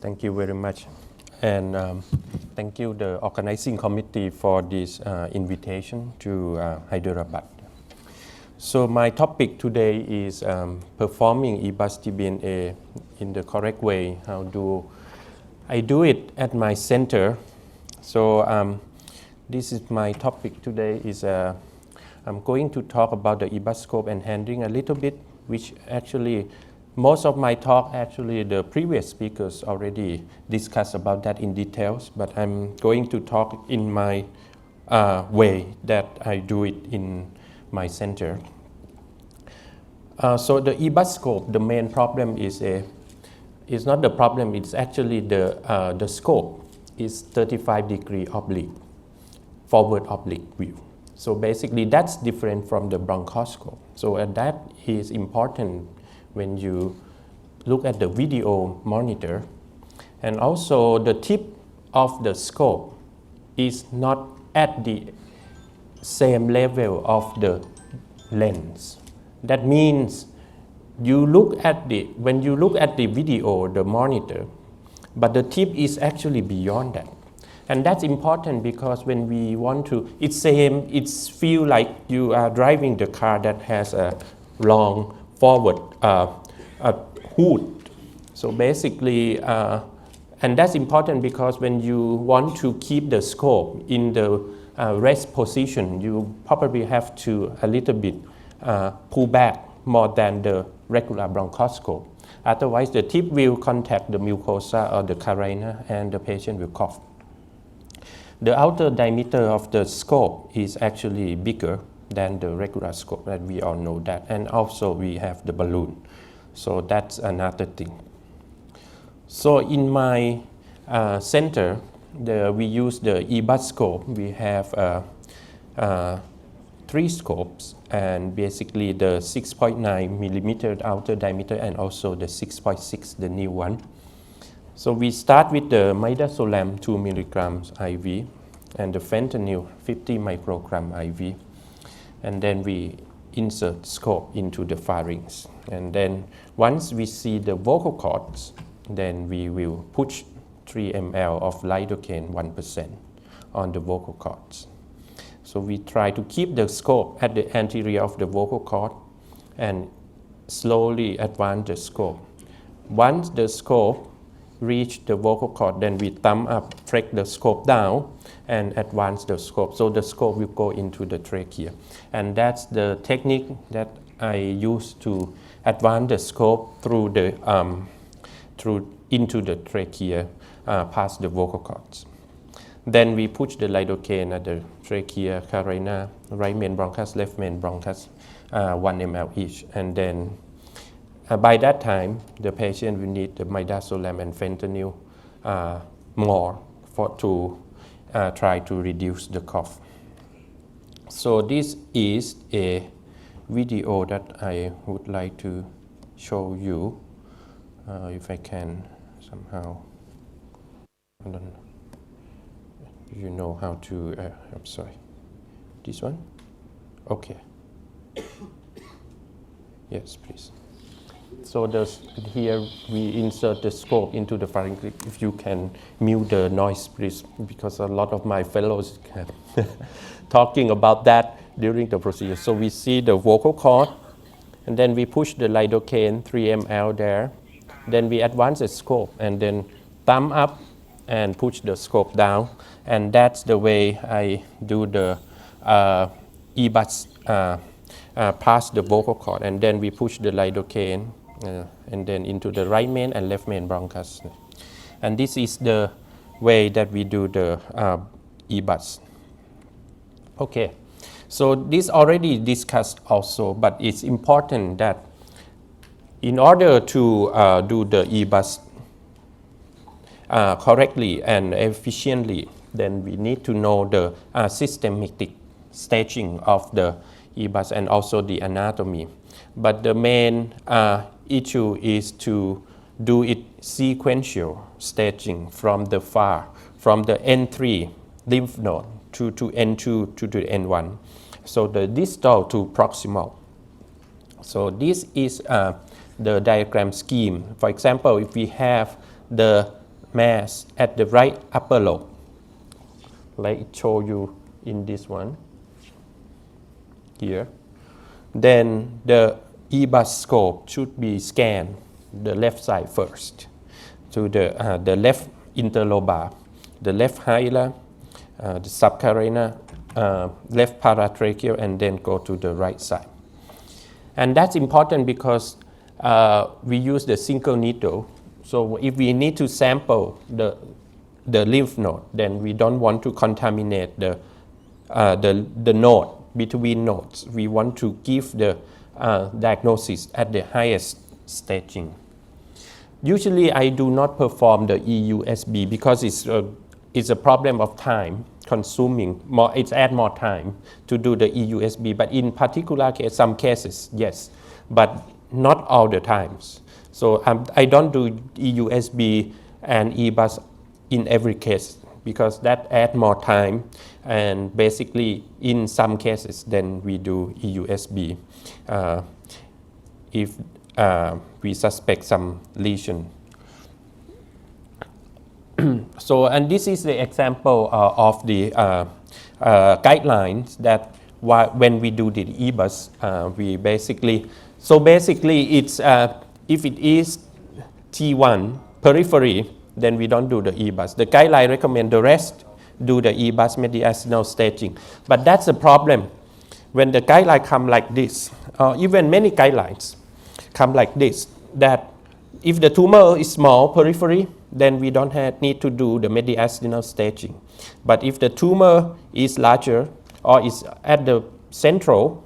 Thank you very much. And thank you, the organizing committee, for this invitation to Hyderabad. So my topic today is performing EBUS-TBNA in the correct way. How do I do it at my center? So this is my topic today. I'm going to talk about the EBUS scope and handling a little bit, which actually most of my talk, actually the previous speakers already discussed about that in details, but I'm going to talk in my way that I do it in my center. So the EBUS scope, the main problem is not the problem, it's actually the scope is 35-degree oblique, forward oblique view. So basically that's different from the bronchoscope. So that is important when you look at the video monitor. And also the tip of the scope is not at the same level of the lens. That means when you look at the video, the monitor, but the tip is actually beyond that. And that's important because when we want to, it's feel like you are driving the car that has a long forward hood. So basically, and that's important because when you want to keep the scope in the rest position, you probably have to a little bit pull back more than the regular bronchoscope. Otherwise, the tip will contact the mucosa or the carina and the patient will cough. The outer diameter of the scope is actually bigger than the regular scope, and we all know that. And also we have the balloon. So that's another thing. So in my center, we use the EBUS scope. We have 3 scopes, and basically the 6.9 millimeter outer diameter and also the 6.6, the new one. So we start with the midazolam 2 milligrams IV and the fentanyl 50 microgram IV. And then we insert scope into the pharynx. And then once we see the vocal cords, then we will push 3 ml of lidocaine 1% on the vocal cords. So we try to keep the scope at the anterior of the vocal cord and slowly advance the scope. Once the scope reach the vocal cord, then we thumb up, track the scope down and advance the scope. So the scope will go into the trachea. And that's the technique that I use to advance the scope through into the trachea past the vocal cords. Then we push the lidocaine at the trachea, carina, right main bronchus, left main bronchus, 1 ml each. And then by that time, the patient will need the midazolam and fentanyl more to try to reduce the cough. So this is a video that I would like to show you, if I can somehow. I don't know. You know how to, I'm sorry. This one? Okay. Yes, please. So here we insert the scope into the pharynx. If you can mute the noise, please, because a lot of my fellows have talking about that during the procedure. So we see the vocal cord, and then we push the lidocaine 3 ml there. Then we advance the scope, and then thumb up and push the scope down. And that's the way I do the EBUS past the vocal cord. And then we push the lidocaine and then into the right main and left main bronchus. And this is the way that we do the EBUS. Okay, so this already discussed also, but it's important that in order to do the EBUS correctly and efficiently, then we need to know the systematic staging of the EBUS and also the anatomy. But the main issue is to do it sequential staging from the N3 lymph node to N2 to the N1. So the distal to proximal. So this is the diagram scheme. For example, if we have the mass at the right upper lobe, like it show you in this one here. Then the EBUS scope should be scanned the left side first to the left interlobar, the left hilar, the subcarina, left paratracheal, and then go to the right side. And that's important because we use the single needle. So if we need to sample the lymph node, then we don't want to contaminate the node between nodes. We want to give the diagnosis at the highest staging. Usually I do not perform the EUSB because it's a problem of time consuming more, it adds more time to do the EUSB, but in particular case, some cases, yes, but not all the times. So I don't do EUSB and EBUS in every case because that adds more time, and basically in some cases then we do EUSB if we suspect some lesion. So, and this is the example of the guidelines that when we do the EBUS, we basically, so basically it's, if it is T1 periphery, then we don't do the EBUS. The guideline recommend the rest do the EBUS mediastinal staging. But that's the problem. When the guideline come like this, even many guidelines come like this, that if the tumor is small periphery, then we don't need to do the mediastinal staging. But if the tumor is larger or is at the central,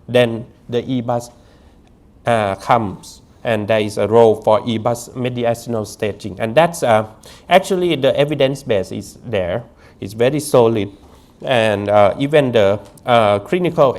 then the EBUS comes, and there is a role for EBUS mediastinal staging. And that's actually the evidence base is there. It's very solid. And even the clinical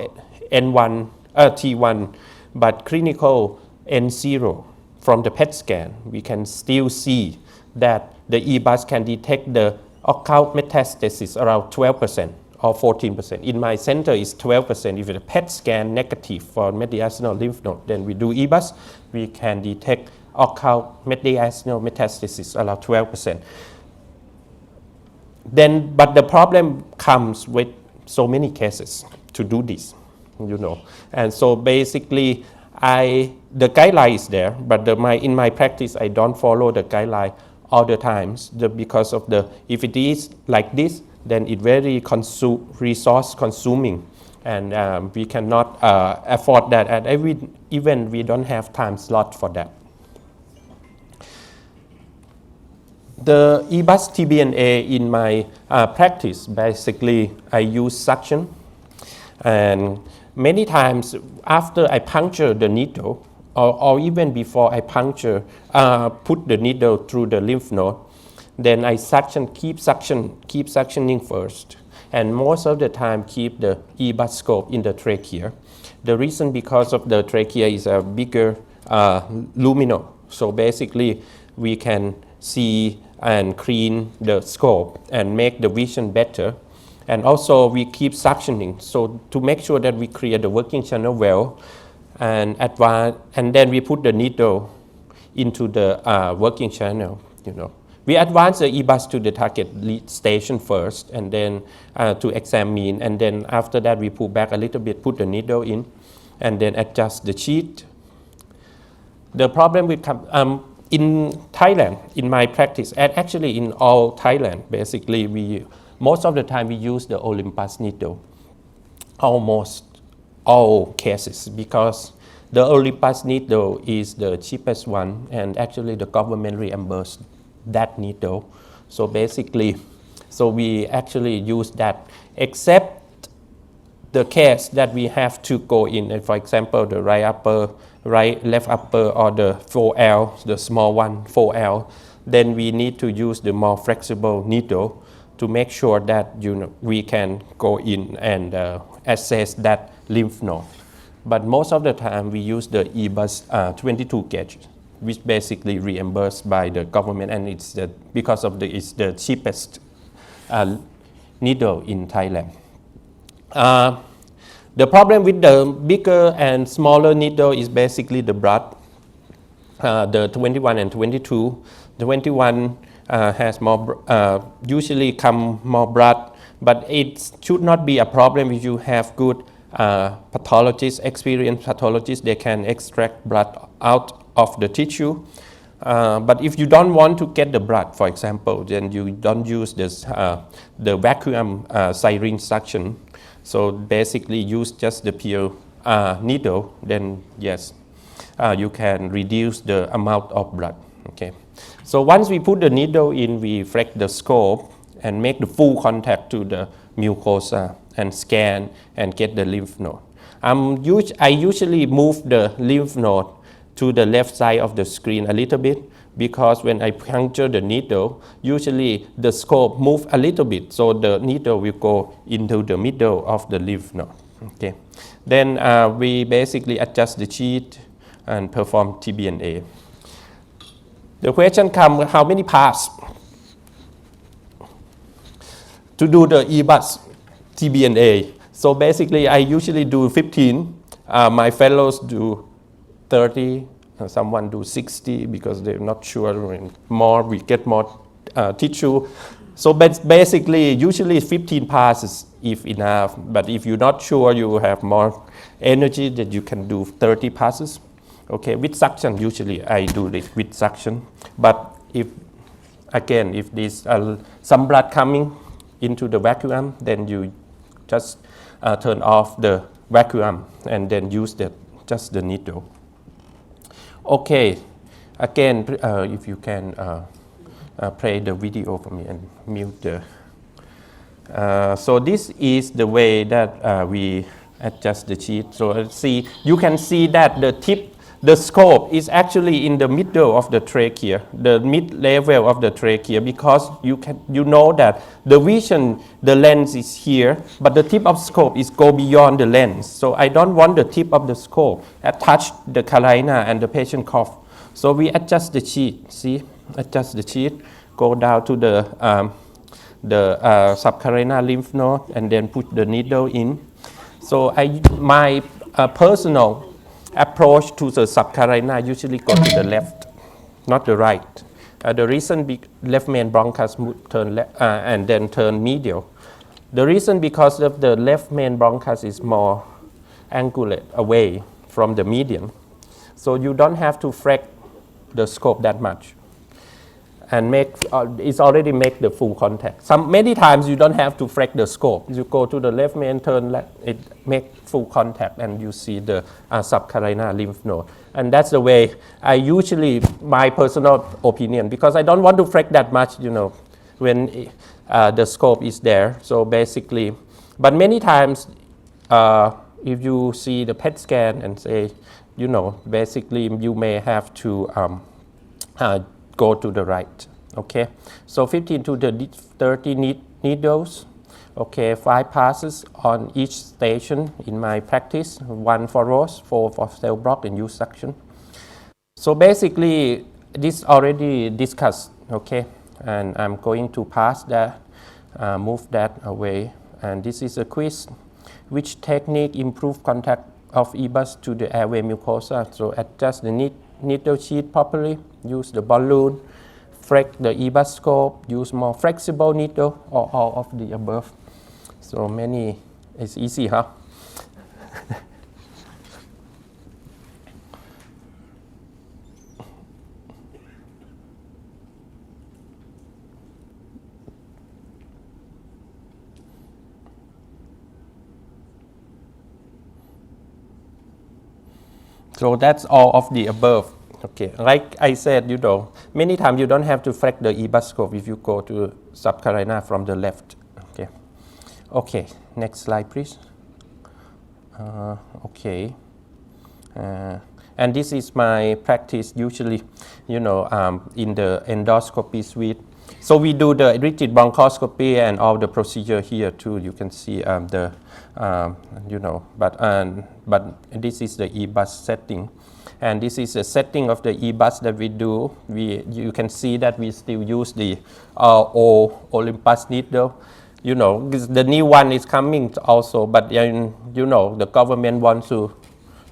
N1, T1, but clinical N0 from the PET scan, we can still see that the EBUS can detect the occult metastasis around 12% or 14%. In my center, it's 12%. If the PET scan negative for mediastinal lymph node, then we do EBUS, we can detect occult mediastinal metastasis around 12%. Then, but the problem comes with so many cases to do this, you know. And so basically, the guideline is there, but in my practice, I don't follow the guideline all the times because of if it is like this, then it's very resource consuming, and we cannot afford that. At every event, we don't have time slot for that. The EBUS-TBNA in my practice, basically, I use suction, and many times after I puncture the needle, or even before I puncture, put the needle through the lymph node, then I keep suctioning first, and most of the time keep the EBUS scope in the trachea. The reason because of the trachea is a bigger luminal, so basically we can see and clean the scope and make the vision better. And also we keep suctioning, so to make sure that we clear the working channel well, and then we put the needle into the working channel, you know. We advance the EBUS to the target station first, and then to examine, and then after that we pull back a little bit, put the needle in, and then adjust the sheet. The problem with in Thailand, in my practice, and actually in all Thailand, basically most of the time we use the Olympus needle, almost all cases, because the Olympus needle is the cheapest one, and actually the government reimbursed that needle. So basically, we actually use that, except the case that we have to go in, for example, the left upper, or the 4L, the small one, 4L, then we need to use the more flexible needle to make sure that we can go in and assess that lymph node. But most of the time we use the EBUS 22 gauge, which basically reimbursed by the government, and it's it's the cheapest needle in Thailand. The problem with the bigger and smaller needle is basically the blood. The 21 and 22. The 21 has more, usually come more blood, but it should not be a problem if you have good pathologists, experienced pathologists. They can extract blood out of the tissue. But if you don't want to get the blood, for example, then you don't use this, the vacuum syringe suction. So basically use just the pure needle, then yes, you can reduce the amount of blood. Okay. So once we put the needle in, we flex the scope and make the full contact to the mucosa and scan and get the lymph node. I usually move the lymph node to the left side of the screen a little bit, because when I puncture the needle, usually the scope moves a little bit, so the needle will go into the middle of the lymph node. Okay. Then we basically adjust the sheet and perform TBNA. The question comes, how many parts to do the EBUS-TBNA? So basically I usually do 15, my fellows do 30, someone do 60 because they're not sure. More, we get more tissue. So basically, usually 15 passes if enough. But if you're not sure, you have more energy, that you can do 30 passes. Okay, with suction, usually I do it with suction. But if there's some blood coming into the vacuum, then you just turn off the vacuum and then use just the needle. Okay, again, if you can play the video for me and mute the. So this is the way that we adjust the sheet. So let's see, you can see that the scope is actually in the middle of the trachea, the mid level of the trachea, because you know that the vision, the lens is here, but the tip of scope is go beyond the lens. So I don't want the tip of the scope touch the carina and the patient cough. So we adjust the sheet. See, adjust the sheet, go down to the subcarina lymph node, and then put the needle in. So my personal approach to the subcarina usually go to the left, not the right. The reason left main bronchus turn left and then turn medial. The reason because of the left main bronchus is more angulate away from the median. So you don't have to flex the scope that much. And it's already make the full contact. Many times you don't have to flex the scope. You go to the left main, turn left, it make full contact, and you see the subcarina lymph node. And that's the way I usually, my personal opinion, because I don't want to flex that much, when the scope is there. So basically, but many times, if you see the PET scan and say, basically you may have to go to the right. Okay, so 15 to the 30 needles. Okay, 5 passes on each station in my practice, 1 for ROSE, 4 for cell block, and use suction. So basically, this already discussed, okay, and I'm going to pass that, move that away. And this is a quiz. Which technique improve contact of EBUS to the airway mucosa? So adjust the needle sheet properly, use the balloon, flex the EBUS scope, use more flexible needle, or all of the above. So it's easy, huh? So that's all of the above. Okay, like I said, many times you don't have to flex the EBUS scope if you go to subcarina from the left. Okay. Okay, next slide, please. Okay. And this is my practice usually, in the endoscopy suite. So we do the rigid bronchoscopy and all the procedure here too. You can see but this is the EBUS setting. And this is the setting of the EBUS that we do. You can see that we still use the Olympus needle. The new one is coming also, but the government wants to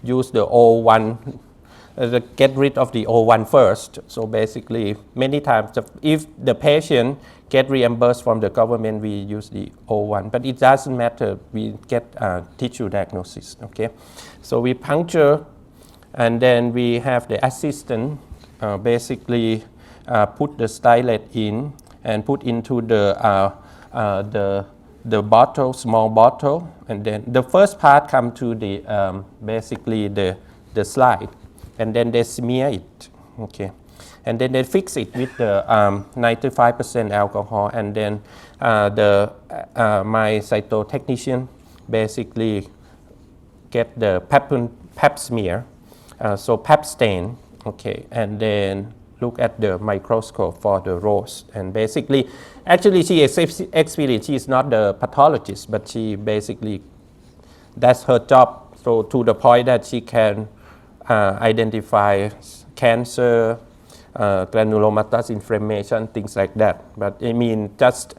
use the old one get rid of the O1 first. So basically, many times, if the patient get reimbursed from the government, we use the O1, but it doesn't matter. We get tissue diagnosis. Okay, so we puncture, and then we have the assistant basically put the stylet in and put into the bottle, small bottle, and then the first part come to the basically the slide, and then they smear it, okay, and then they fix it with the 95% alcohol, and then my cytotechnician basically get the pap smear, so pap stain, okay, and then look at the microscope for the ROSE, and basically, actually she experienced, she is not the pathologist, but she basically, that's her job, so to the point that she can identify cancer, granulomatous inflammation, things like that, but I mean just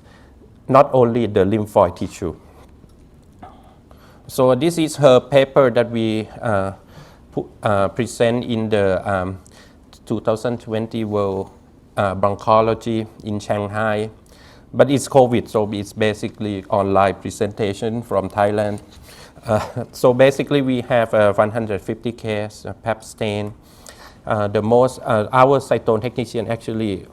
not only the lymphoid tissue. So this is her paper that we present in the 2020 World Bronchology in Shanghai, but it's COVID, so it's basically online presentation from Thailand. So basically we have 150 cases, pap stain. The most, our cytotechnician actually,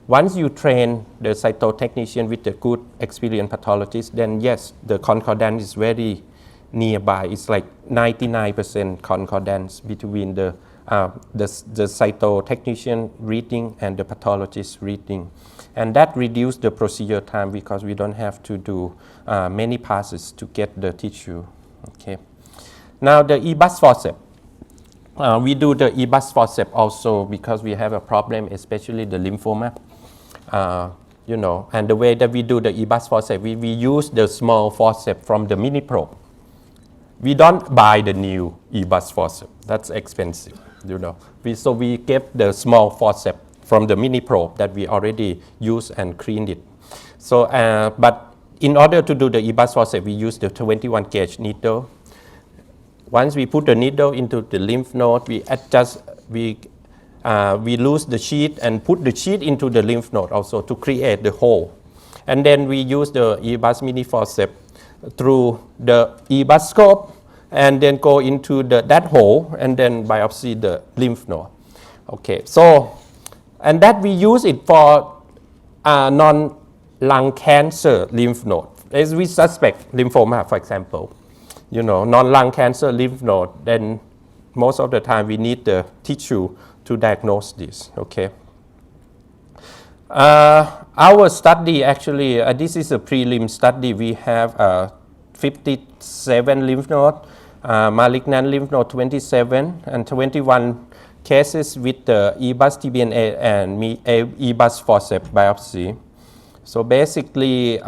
once you train the cytotechnician with a good experienced pathologist, then yes, the concordance is very nearby. It's like 99% concordance between the cytotechnician reading and the pathologist reading. And that reduces the procedure time because we don't have to do many passes to get the tissue. Okay. Now the EBUS forceps. We do the EBUS forceps also because we have a problem, especially the lymphoma. You know, and the way that we do the EBUS forceps, we use the small forceps from the mini probe. We don't buy the new EBUS forceps. That's expensive, you know. So we get the small forceps from the mini probe that we already use and clean it. So, but in order to do the EBUS forceps, we use the 21 gauge needle. Once we put the needle into the lymph node, we adjust, we lose the sheet and put the sheet into the lymph node also to create the hole. And then we use the EBUS mini forceps through the EBUS scope and then go into that hole and then biopsy the lymph node. Okay, so, and that we use it for non-lung cancer lymph node. As we suspect lymphoma, for example, you know, non-lung cancer lymph node, then most of the time we need the tissue to diagnose this, okay. Our study actually, this is a prelim study. We have 57 lymph nodes, malignant lymph node 27, and 21 cases with the EBUS-TBNA and EBUS forceps biopsy. So basically,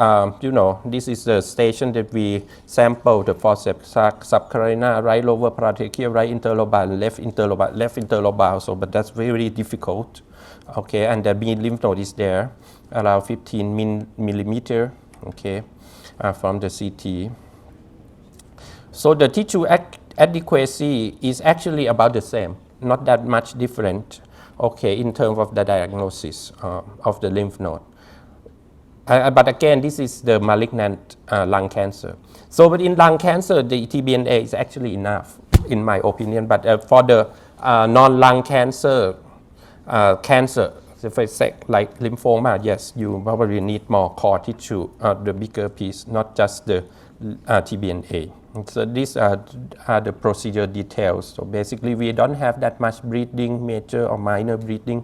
you know, this is the station that we sample the forceps, subcarina, right lower paratracheal, right interlobal, left interlobal, so, but that's very difficult. Okay, and the mean lymph node is there, around 15 millimeter, okay, from the CT. So the tissue adequacy is actually about the same, not that much different, okay, in terms of the diagnosis of the lymph node. But again, this is the malignant lung cancer. So but in lung cancer, the TBNA is actually enough, in my opinion, but for the non-lung cancer, if I say like lymphoma, yes, you probably need more core tissue, the bigger piece, not just the TBNA. So these are the procedure details. So basically, we don't have that much bleeding, major or minor bleeding,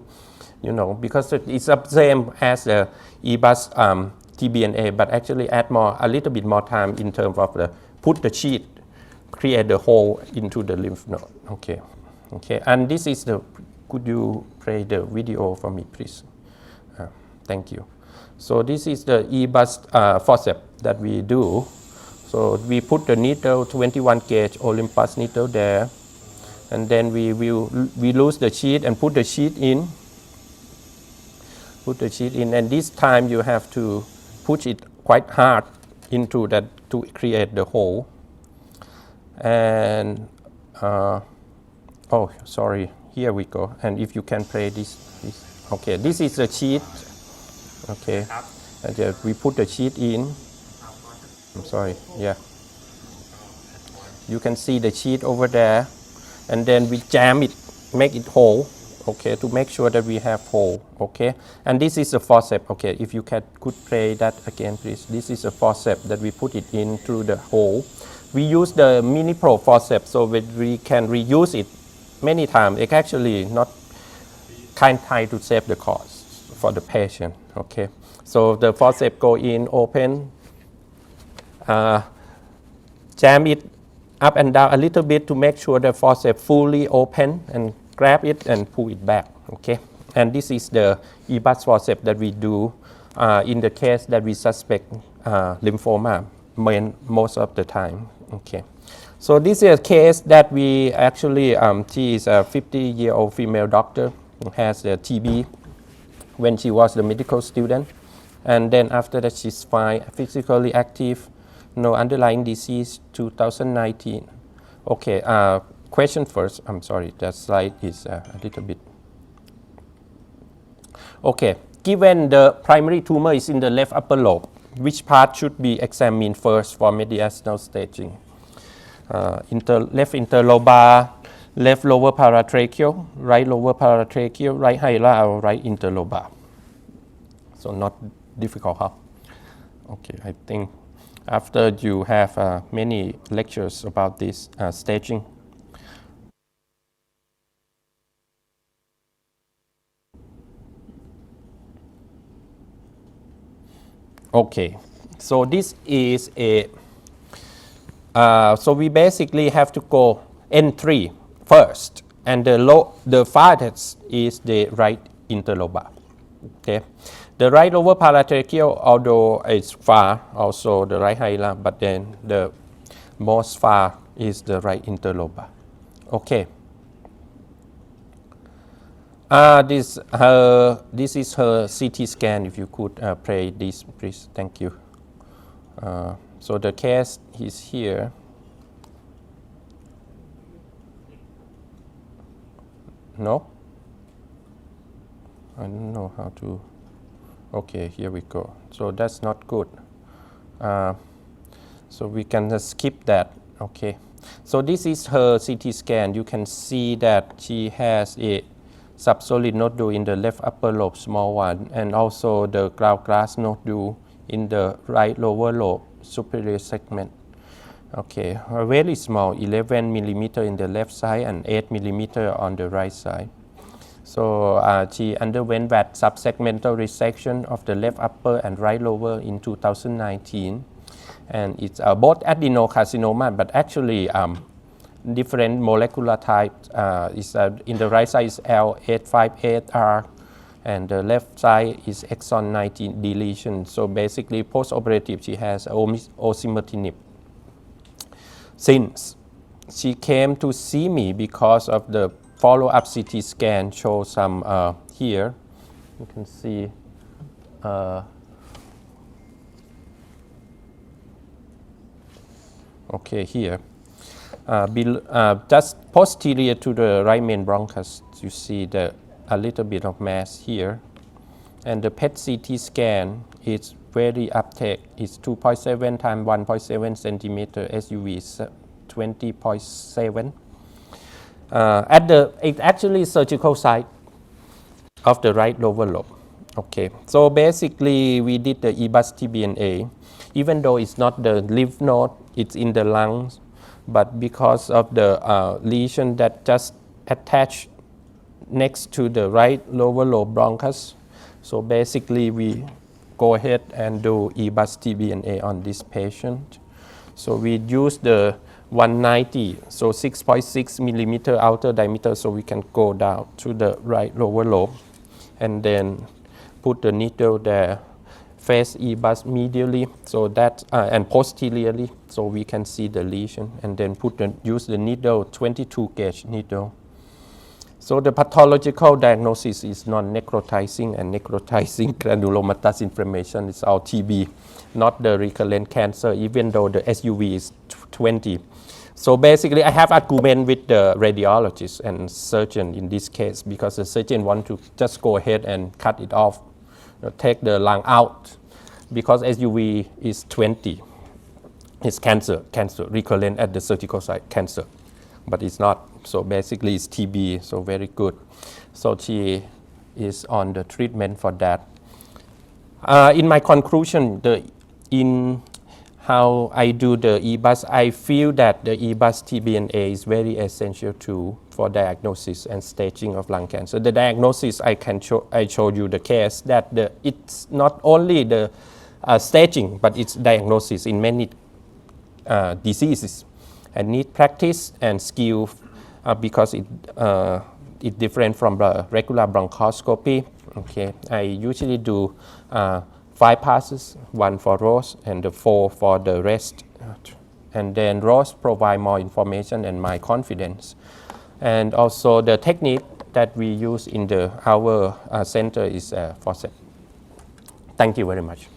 you know, because it's the same as the EBUS TBNA, but actually add a little bit more time in terms of put the sheet, create the hole into the lymph node. Okay, and this is the. Could you play the video for me, please? Thank you. So this is the EBUS forceps that we do. So we put the needle, 21 gauge Olympus needle there, and then we lose the sheet and put the sheet in. And this time you have to push it quite hard into that to create the hole. And oh, sorry. here we go. And if you can play this. Okay, this is the sheet. Okay, and we put the sheet in. I'm sorry, yeah. You can see the sheet over there, and then we jam it, make it whole, okay, to make sure that we have hole, okay. And this is the forceps, okay. If you could play that again, please. This is a forceps that we put it in through the hole. We use the mini pro forceps so that we can reuse it many times. It's actually not kind to save the cost for the patient, okay. So the forceps go in, open, jam it up and down a little bit to make sure the forceps fully open, and grab it and pull it back, okay. And this is the EBUS forceps that we do in the case that we suspect lymphoma most of the time, okay. So this is a case that we actually, she is a 50-year-old female doctor who has a TB when she was the medical student. And then after that, she's fine, physically active, no underlying disease, 2019. Okay, question first. I'm sorry, that slide is a little bit. Okay, given the primary tumor is in the left upper lobe, which part should be examined first for mediastinal staging? Left interlobar, left lower paratracheal, right lower paratracheal, right hilar, or right interlobar. So not difficult, huh? Okay, I think after you have many lectures about this staging. Okay, so this is a, so we basically have to go N3 first, and the farthest is the right interlobar, okay. The right lower paratracheal, although it's far, also the right hilar, but then the most far is the right interlobar. Okay. This is her CT scan. If you could play this, please. Thank you. So the case is here. No? I don't know how to. Okay, here we go. So that's not good. So we can just skip that. Okay. So this is her CT scan. You can see that she has a subsolid nodule in the left upper lobe, small one, and also the ground glass nodule in the right lower lobe, superior segment. Okay, very small, 11 millimeter in the left side and 8 millimeter on the right side. So she underwent that subsegmental resection of the left upper and right lower in 2019. And it's both adenocarcinoma, but actually different molecular types. In the right side is L858R, and the left side is exon 19 deletion. So basically, post-operative, she has osimertinib. Since she came to see me because of the follow-up CT scan shows some here. You can see okay, here. Just posterior to the right main bronchus, you see a little bit of mass here. And the PET CT scan is very uptake. It's 2.7 times 1.7 centimeter, SUV is 20.7. It's actually surgical site of the right lower lobe. Okay, so basically we did the EBUS-TBNA. Even though it's not the lymph node, it's in the lungs, but because of the lesion that just attached next to the right lower lobe bronchus, so basically we go ahead and do EBUS-TBNA on this patient. So we use the 190, so 6.6 millimeter outer diameter, so we can go down to the right lower lobe and then put the needle there, face EBUS medially, so that and posteriorly, so we can see the lesion, and then use the needle, 22 gauge needle. So the pathological diagnosis is non-necrotizing and necrotizing granulomatous inflammation. It's all TB, not the recurrent cancer, even though the SUV is 20. So basically, I have argument with the radiologist and surgeon in this case because the surgeon want to just go ahead and cut it off, take the lung out, because SUV is 20. It's cancer, recurrent at the surgical site, cancer, but it's not. So basically, it's TB, so very good. So she is on the treatment for that. In my conclusion, in how I do the EBUS, I feel that the EBUS-TBNA is very essential tool for diagnosis and staging of lung cancer. The diagnosis, I showed you the case that it's not only the staging, but it's diagnosis in many diseases, and need practice and skill because it's different from the regular bronchoscopy. Okay, I usually do 5 passes, 1 for ROSE and the 4 for the rest. And then ROSE provide more information and my confidence. And also the technique that we use in our center is forceps. Thank you very much.